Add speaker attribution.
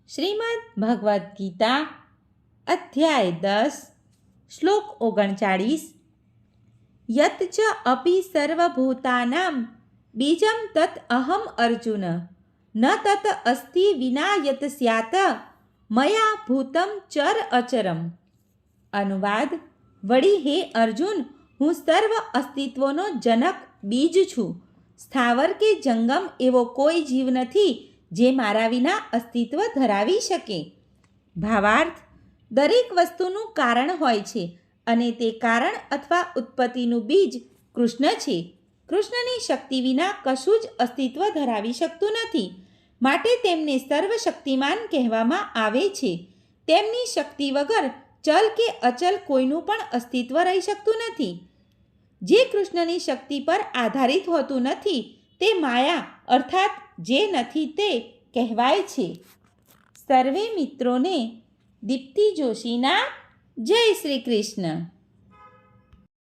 Speaker 1: શ્રીમદ્ ભગવદ્ ગીતા અધ્યાય 10 શ્લોક 39 યત ચ અપી સર્વભૂતાનાં બીજં તત અહમ અર્જુન ન તત અસ્તિ વિના યત સ્યાત મયા ભૂતમ ચર અચરમ. અનુવાદ: વળી હે અર્જુન, હું સર્વ અસ્તિત્વનો જનક બીજ છું. સ્થાવર કે જંગમ એવો કોઈ જીવ નથી જે મારા વિના અસ્તિત્વ ધરાવી શકે. ભાવાર્થ: દરેક વસ્તુનું કારણ હોય છે અને તે કારણ અથવા ઉત્પત્તિનું બીજ કૃષ્ણ છે. કૃષ્ણની શક્તિ વિના કશું જ અસ્તિત્વ ધરાવી શકતું નથી, માટે તેમને સર્વશક્તિમાન કહેવામાં આવે છે. તેમની શક્તિ વગર ચલ કે અચલ કોઈનું પણ અસ્તિત્વ રહી શકતું નથી. જે કૃષ્ણની શક્તિ પર આધારિત હોતું નથી તે માયા અર્થાત જે નથી તે કહેવાય છે. સર્વે મિત્રોને દીપ્તિ જોશીના જય શ્રી કૃષ્ણ.